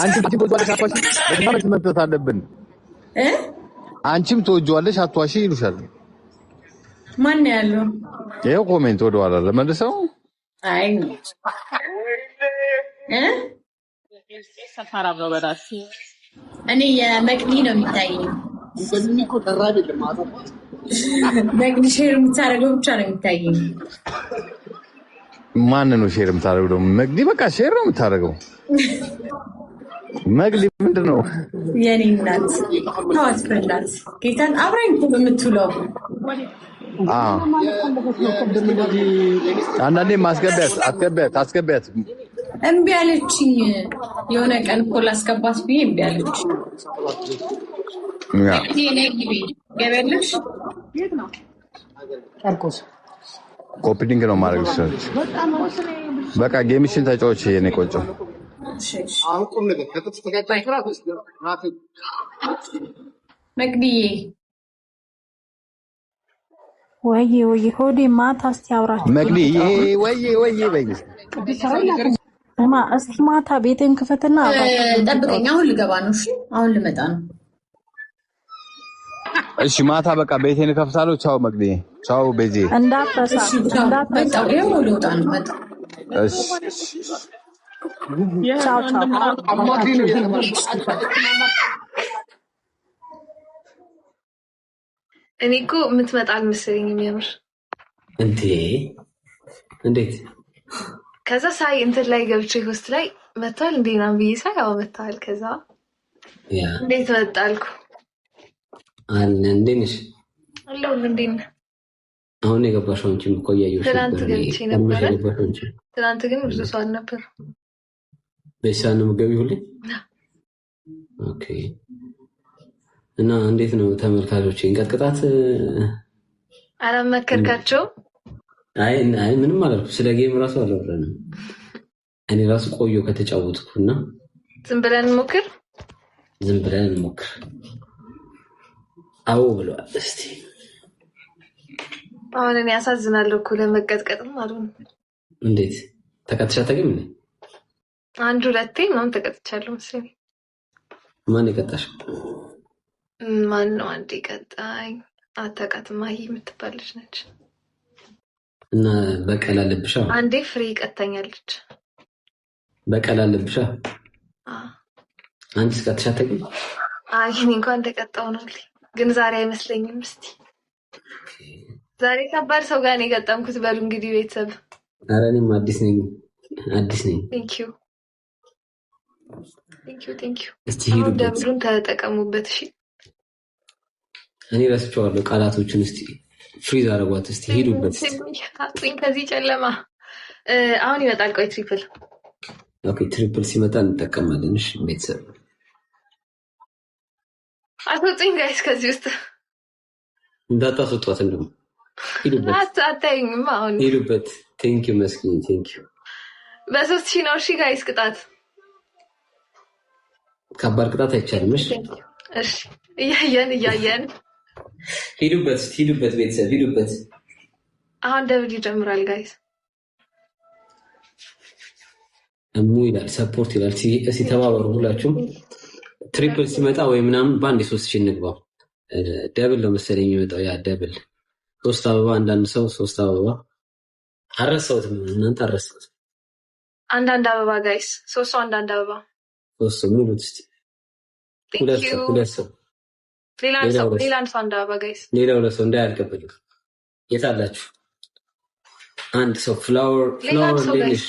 አንቺም ትወጂዋለሽ አትዋሺ ለምን ትመጣት አለብን አንቺም ትወጂዋለሽ አትዋሺ ይሉሻል ማን ያለው ይሄው ኮሜንት ወደኋላ ለመልሰው አይ ሰፋራ በራሲ እኔ የመቅዲ ነው የሚታየኝ እንደዚህ እኮ ተራ አይደለም ማለት መቅዲ ሼር የምታረገው ብቻ ነው የሚታየኝ ማን ነው ሼር የምታረገው ደግሞ መቅዲ በቃ ሼር ነው የምታረገው መቅዲ ምንድነው የኔ እናት ታዋት ፈላት ጌታን አብራኝ እኮ በምትውለው አንዳንዴ አስገቢያት እምቢ አለችኝ የሆነ ቀን እኮ ላስገባት ብዬ እምቢ አለችኝ ገበለሽ ጨርቆስ ኮፒ ነው ማድረግ ይችላል በቃ ጌምሽን ተጫወች የኔ ቆንጆ አሁን ነገር ከተስተካከለ ራስ መቅዲዬ ወይ ሆዴ ማታ እስቲ አውራችሁ መቅዲዬ ወይ በይኝ እስቲ ማታ ቤቴን ክፈትና ጠብቀኝ አሁን ልገባ ነው እሺ አሁን ልመጣ ነው እሺ ማታ በቃ ቤቴን ከፍታለሁ ቻው መቅዲዬ ቻው ቤዚ እንዳትረሳ ይሄው ልወጣ ነው መጣ እሺ ቻው እኔ እኮ የምትመጣ አልመሰለኝም የምር እንዴት ከዛ ሳይ እንትን ላይ ገብቼ ሆስት ላይ መጥቷል እንዴ ናም ብዬ ሳይ አዎ መጥቷል ከዛ እንዴት መጣልኩ እንዴት ነሽ አለው እንዴት ነህ አሁን የገባሽው አንቺም እኮ እያየሁሽ ትናንት ገብቼ ነበር ትናንት ግን ብዙ ሰው አልነበር በሳን ነው ገቢ ሁሌ ኦኬ እና እንዴት ነው ተመልካቾች እንቀጥቅጣት አላመከርካቸው አይ ምንም አላልኩ ስለ ጌም ራሱ አላወራንም እኔ ራሱ ቆዮ ከተጫወትኩና ዝም ብለን እንሞክር አዎ ብለዋል እስቲ አሁን እኔ ያሳዝናለሁ እኮ ለመቀጥቀጥም አሉን እንዴት ተቀጥሻ ታገኝ አንድ ሁለቴ ምናምን ተቀጥቻለሁ መሰለኝ ማን ይቀጣሽ ማን ነው አንዴ ቀጣኝ አታውቃትም አይ የምትባልሽ ነች እና በቀል አለብሻ አንዴ ፍሬ ቀጣኛለች በቀል አለብሻ አንቺ ተቀጥሻ ታገኝ አይ እኔ እንኳን ተቀጣው ነው ግን ዛሬ አይመስለኝም እስቲ ዛሬ ከባድ ሰው ጋር ነው የገጠምኩት በሉ እንግዲህ ቤተሰብ ኧረ እኔም አዲስ ነኝ ቴንክ ዩ እስቲ ሂዱበት ደብሉን ተጠቀሙበት እሺ እኔ ረስቼዋለሁ ቃላቶችን እስቲ ፍሪዝ አረጓት እስቲ ሂዱበት አጥኝ ከዚህ ጨለማ አሁን ይመጣል ቆይ ትሪፕል ኦኬ ትሪፕል ሲመጣ እንጠቀማለን እሺ ቤተሰብ አጥኝ ጋይስ ከዚህ ውስጥ እንዳታስወጧት እንደው ሂዱበት አታይኝም አሁን ሂዱበት ቴንክ ዩ መስኪን ቴንክ ዩ በ3000 ነው እሺ ጋይስ ቅጣት ከባድ ቅጣት አይቻልም እሺ እያየን ሂዱበት ቤተሰብ ሂዱበት አሁን ደብል ይጀምራል ጋይስ እሙ ይላል ሰፖርት ይላል ሲተባበሩ ሁላችሁም ትሪፕል ሲመጣ ወይ ምናምን ባንድ 3000 እንግባው ደብል ነው መሰለኝ የሚመጣው ያ ደብል 3 አበባ አንዳንድ ሰው 3 አበባ አረሳውትም እናንተ አረሳውት አንዳንድ አበባ ጋይስ 3 ሰው አንዳንድ አበባ 3 ሰው ሙሉት እስቲ ሁለት ሰው ሌላ አንድ ሰው አንድ አበባ ጋይስ ሌላው ለሰው እንዳያልቀበል የታላችሁ አንድ ሰው ፍላወር ሌሊሽ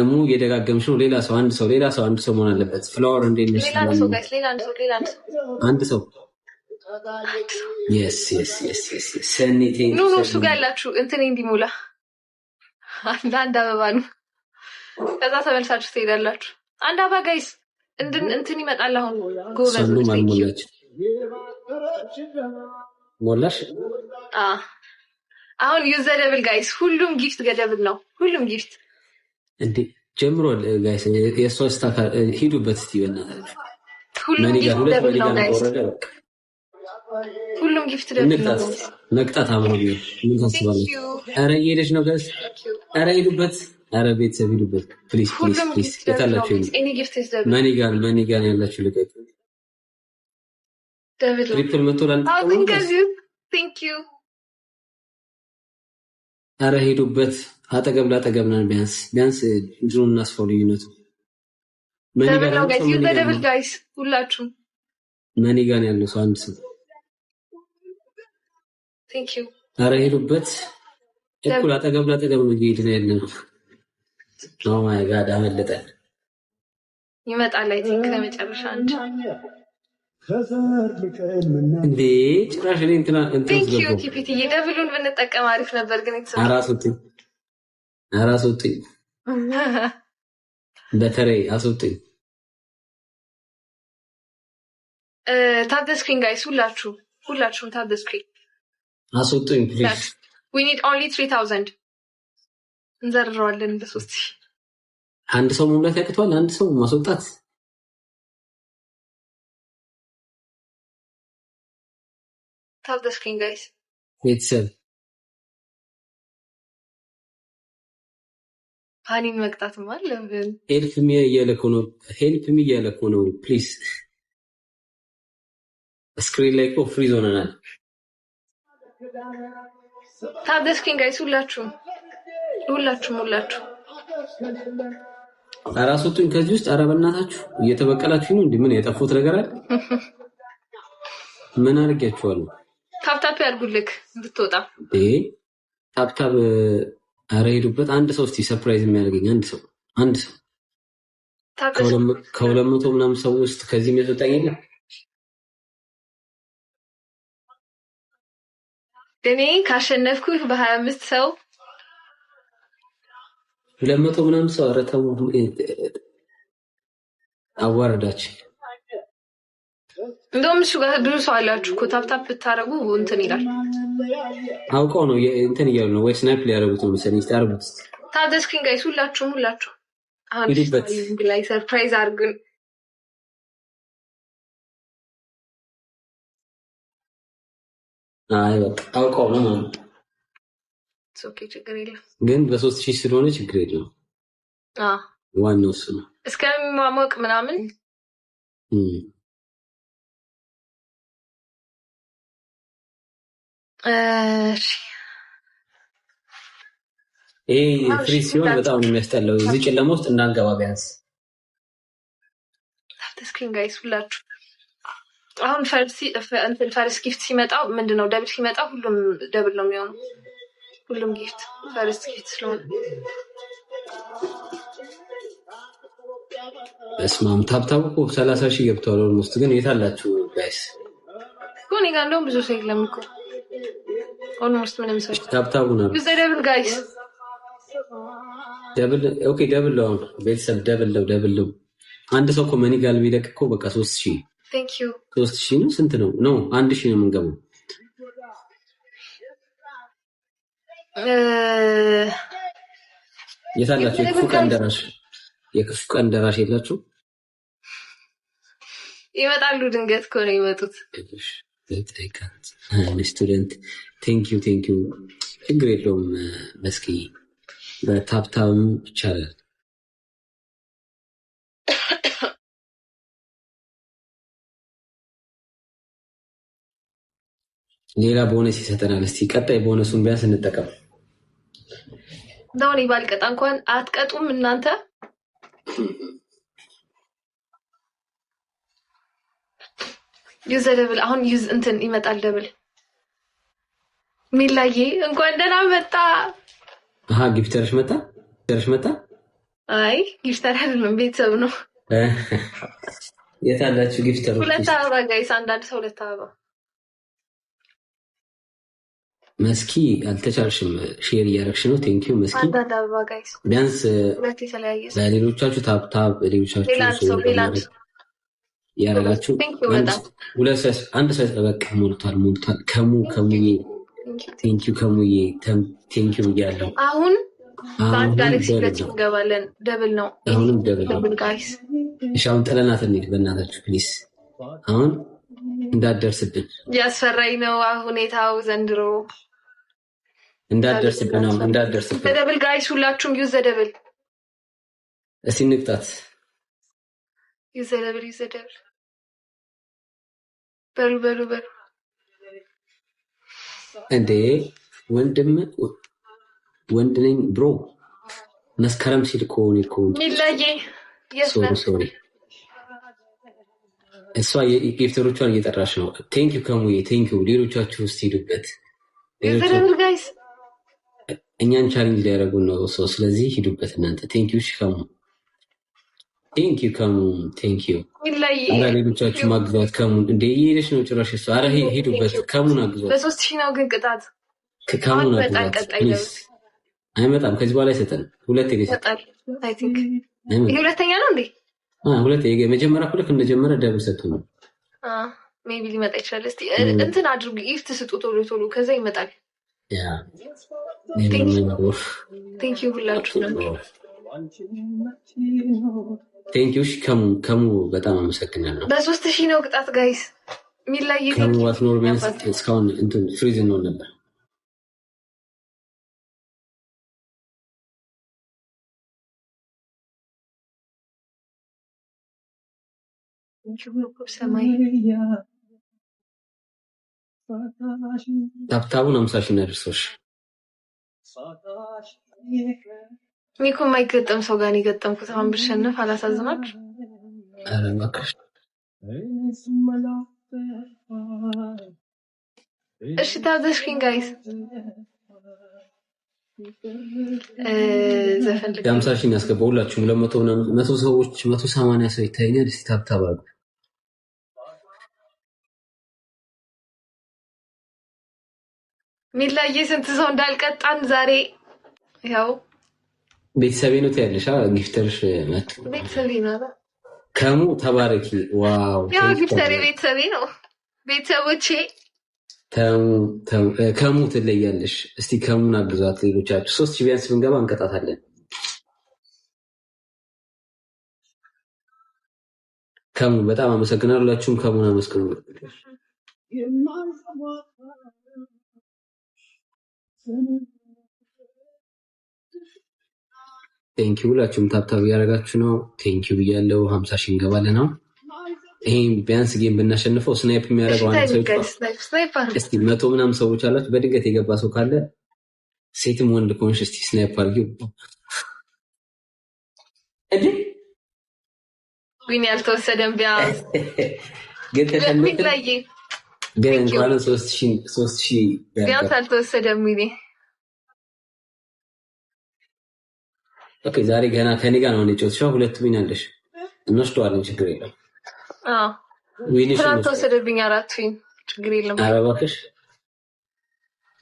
እሙ እየደጋገምሽ ነው ሌላ ሰው አንድ ሰው መሆን አለበት ፍላወር እንደነሽ ሌላ ሰው ጋይስ ሌላ አንድ ሰው yes ሰኒቴ ኖ እሱ ጋር ያላችሁ እንትን እንዲሞላ አንድ አበባ ነው ከዛ ተመልሳችሁ ትሄዳላችሁ አንድ አበባ ጋይስ እንትን ይመጣል አሁን ጎበዝ ሞላሽ አሁን ዩዝ ደብል ጋይስ ሁሉም ጊፍት ገደብል ነው ሁሉም ጊፍት እንዴ ጀምሯል ጋይስ የሶስት ሂዱበት እስቲ በእናታችሁ ሁሉም ጊፍት ገደብል ነው ጋይስ ሁሉም ጊፍት ደብል ነው። መቅጣት አምሮ ምን ታስባለች? ኧረ እየሄደች ነው ጋይስ። ኧረ ሄዱበት። ኧረ ቤተሰብ ሄዱበት። ፕሊዝ ፕሊዝ ፕሊዝ። የታላችሁ መኒ ጋር ያላችሁ ልቀቁ። ደብል ትሪፕል መቶ ላንተቀሙ። ቴንክ ዩ። ኧረ ሄዱበት። አጠገብ ላጠገብ ነን። ቢያንስ ድሮን እናስፋው ልዩነቱ። መኒ ጋር ነው ጋይስ። ዩ ደብል ጋይስ ሁላችሁም። መኒ ጋር ያለው ሰው አንድ ሰው ቴንክ ዩ። ኧረ ሄዱበት። እኩል አጠገብ ላጠገብ ነው እየሄድን ያለነው። ኦ ማይ ጋድ አመለጠን። ይመጣል አይ ቲንክ ለመጨረሻ አንድ እንዴ ጭራሽ እኔ እንትና ቴንክ ዩ ቲፒቲ ደብሉን ብንጠቀም አሪፍ ነበር ግን አራሶጥኝ በተለይ አሶጥኝ ታፕ ዘ ስክሪን ጋይስ ሁላችሁም ታፕ ዘ ስክሪን አሶጥኝ ፕሊዝ we need only 3000 እንዘርረዋለን በሶስት አንድ ሰው መሙላት ያቅቷል አንድ ሰው ማስወጣት ታፕ ዘ ስክሪን ጋይስ ቤተሰብ ሃኒን መቅጣትም አለብን ሄልፕ ሚ እያለኮ ነው ፕሊዝ ስክሪን ላይ እኮ ፍሪዝ ሆነናል ታፕ ዘ ስክሪን ጋይስ ሁላችሁም አራሶቱን ከዚህ ውስጥ አረበናታችሁ እየተበቀላችሁ ነው እንዴ ምን የጠፉት ነገር አለ ምን አርጋችኋለሁ ታፕ ያርጉልክ እንድትወጣ ታፕ ኧረ ሄዱበት አንድ ሰው እስቲ ሰርፕራይዝ የሚያደርገኝ አንድ ሰው ከሁለት መቶ ምናምን ሰው ውስጥ ከዚህ የሚወጣኝ የለም እኔ ካሸነፍኩ በ25 ሰው 200 ምናምን ሰው አረተው አዋርዳችሁ እንደውም እሱ ጋር ብዙ ሰው አላችሁ እኮ ታፕ ብታረጉ እንትን ይላል አውቀው ነው እንትን እያሉ ነው ወይ ስናይፕ ሊያረጉት ነው መሰለኝ ታርጉት ታፕ ዘ ስክሪን ጋይስ ሁላችሁም አሁን ላይ ሰርፕራይዝ አርጉን አይ በቃ አውቀው ነው ማለት ኦኬ ችግር የለም ግን በ3000 ስለሆነ ችግር የለም ዋናው እሱ ነው እስከሚሟሟቅ ምናምን ፍሪ ሲሆን በጣም ነው የሚያስጠላው እዚህ ጨለማ ውስጥ እንዳንገባ ቢያንስ ስክሪን ጋይስ ሁላችሁ አሁን ፈርስ ጊፍት ሲመጣው ምንድነው ደብል ሲመጣው ሁሉም ደብል ነው የሚሆነው ሁሉም ጊፍት ፈርስ ጊፍት ስለሆነ እስማም ታፕታው እኮ 30000 ገብቷል ኦልሞስት ግን የታላችሁ ጋይስ ኮኒ ጋር እንደውም ብዙ ሰው የለም እኮ ኦልሞስት ምንም ሰው ታፕታው ነው ብዙ ደብል ጋይስ ኦኬ ደብል ነው ቤተሰብ ደብል ነው አንድ ሰው እኮ መኒ ጋር ቢለቅ እኮ በቃ 3000 ቴንክ ዩ 3000 ነው ስንት ነው 1000 ነው የምንገባው የታላችሁ የክፉ ቀን ደራሽ የላችሁ ይመጣሉ ድንገት እኮ ነው ይመጡት ስቱደንት ቴንክ ዩ ችግር የለውም መስኪ በታፕታም ይቻላል ሌላ ቦነስ ይሰጠናል እስቲ ቀጣይ ቦነሱን ቢያንስ እንጠቀም ዳውኒ ባልቀጣ እንኳን አትቀጡም እናንተ ዩዝ ደብል አሁን ዩዝ እንትን ይመጣል ደብል ሚላዬ እንኳን ደህና መጣ ጊፍተርሽ መጣ አይ ጊፍተር አይደለም ቤተሰብ ነው የታላችሁ ጊፍተር ሁለት አበባ ጋይስ አንዳንድ ሰው ሁለት አበባ መስኪ አልተቻልሽም ሼር እያደረግሽ ነው ቴንክ ዩ መስኪ አንዳንድ አበባ ጋይስ ቢያንስ ሁለት የተለያየ ለሌሎቻችሁ ታፕ ሌሎቻችሁ ያረጋችሁ አንድ ሰው በቃ ሞልቷል ከሙዬ ቴንክ ዩ እያለሁ አሁን ጋላክሲ ሁለት እንገባለን ደብል ነው አሁንም ደብል ጋይስ እሺ አሁን ጥለናት እንሂድ በእናታችሁ ፕሊዝ አሁን እንዳትደርስብን ያስፈራኝ ነው ሁኔታው ዘንድሮ። እንዳትደርስብን ዘደብል ጋይስ ሁላችሁም ዩዝ ዘደብል እስቲ ንቅጣት። ዩዝ ዘደብል በሉ እንዴ ወንድ ነኝ ብሮ። መስከረም ሲል ኮን ሚላዬ ሶሪ እሷ የጊፍተሮቿን እየጠራች ነው። ቴንክ ዩ ከሙዬ ቴንክ ዩ። ሌሎቻችሁ ውስጥ ሂዱበት። ዘደብል ጋይስ እኛን ቻሌንጅ ሊያደርጉን ነው ሰው። ስለዚህ ሂዱበት እናንተ። ቴንክ ዩ ከሙ ቴንክ ዩ ሚላዬ። አረ ሌሎቻችሁ ማግዟት ከሙን። እንዴ እየሄደች ነው ጭራሽ እሷ። አረ ሂዱበት ከሙን አግዟት። በ3000 ነው ግን ቅጣት ከሙን አግዟት ፕሊዝ። አይመጣም ከዚህ በኋላ አይሰጠንም። ሁለቴ ይሰጣል። አይ ቲንክ ይሄ ሁለተኛ ነው እንዴ? ሁለቴ የመጀመሪያ ሁለት እንደጀመረ ደብል ሰጥቶ ነው። ሜቢ ሊመጣ ይችላል። እስቲ እንትን አድርጉ ኢፍት ስጡ ቶሎ ከዛ ይመጣል። ያ ቴንክ ዩ ሁላችሁ ነው። ቴንክ ዩ ከሙ በጣም አመሰግናለሁ። በ3000 ነው ቅጣት ጋይስ። ሚላይ ከሙ ዋትኖር ቢያንስ እስካሁን እንትን ፍሪዝ ነው ነበር። ሰማይ ታብታቡን 50 ሺህ እናድርሶሽ። እኔ እኮ የማይገጠም ሰው ጋር ነው የገጠምኩት። አሁን ብሸነፍ አላሳዝናችሁ? ኧረ እባክሽ እሺ ታዘዝሽኝ ጋይስ። ዘፈን የ50 ሺህ እናስገባው ሁላችሁም። 200 ሰዎች 180 ሰው ይታየኛል። እስቲ ታብታብ አድርጉ። ሚላዬ ስንት ሰው እንዳልቀጣን ዛሬ ያው ቤተሰቤ ነው ትያለሽ። ጊፍተርሽ መጥ ቤተሰቤ ነው። ከሙ ተባረኪ። ዋው ያው ጊፍተሬ ቤተሰቤ ነው። ቤተሰቦቼ ከሙ ትለያለሽ። እስቲ ከሙን አግዟት። ሌሎቻችሁ 3000 ቢያንስ ብንገባ እንቀጣታለን። ከሙ በጣም አመሰግናላችሁም። ከሙን አመስግኑ። ቴንክ ዩ ሁላችሁም ታብታብ እያደረጋችሁ ነው። ቴንክ ዩ ብያለሁ። 50 ሺህ እንገባለን ነው። ይሄን ቢያንስ ጌም ብናሸንፈው ስናይፕ የሚያደርገው አንድ ሰው እስቲ 100 ምናምን ሰዎች አላችሁ። በድንገት የገባ ሰው ካለ ሴትም ወንድ ኮንሽ እስቲ ስናይፕ አድርጊው። እንዴ ግን ያልተወሰደም ቢያንስ ግን ተሸንፈን ላይ ግን እንኳን 3000 ቢያንስ አልተወሰደም ሚኒ። ኦኬ ዛሬ ገና ከኔ ጋር ነው እንጨውሻው። ሁለት ዊን አለሽ እንወስደዋለን። ችግር የለም። ዊንሽ ነው ተወሰደብኝ። 4 ዊን ችግር የለም። ኧረ እባክሽ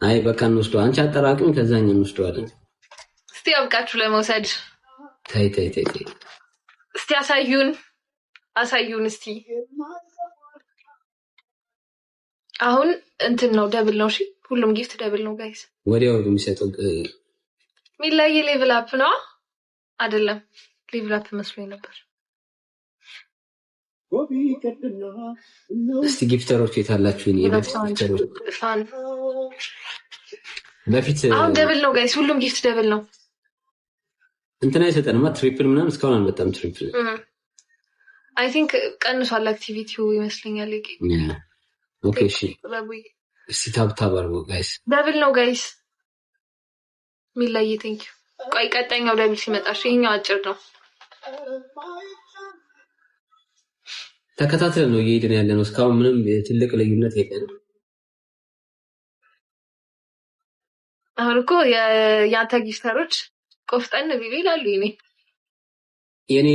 አይ በቃ እንወስደው። አንቺ አጠራቅም ከዛኛው እንወስደዋለን። እስቲ አብቃችሁ ለመውሰድ። ታይ እስቲ አሳዩን እስቲ። አሁን እንትን ነው ደብል ነው። እሺ ሁሉም ጊፍት ደብል ነው ጋይስ። ወዲያው የሚሰጠው ሚላይ ሌቭል አፕ ነው አይደለም? ሌቭል አፕ መስሎኝ ነበር። እስቲ ጊፍተሮች የታላችሁ? እኔ በፊት አሁን ደብል ነው ጋይስ። ሁሉም ጊፍት ደብል ነው። እንትና አይሰጠንማ ትሪፕል ምናምን እስካሁን አልመጣም። ትሪፕል አይ ቲንክ ቀንሷል አክቲቪቲው ይመስለኛል። ኦኬ እሺ እስቲ ታብታብ አድርጉ ጋይስ። ደብል ነው ጋይስ። ሚላይ ቴንክ ዩ። ቆይ ቀጣኛው ደብል ሲመጣሽ ይሄኛው አጭር ነው። ተከታተል ነው እየሄድን ያለ ነው። እስካሁን ምንም ትልቅ ልዩነት የለም። አሁን እኮ የአንተ ጊፍተሮች ቆፍጠን ቢሉ ይላሉ። የኔ የኔ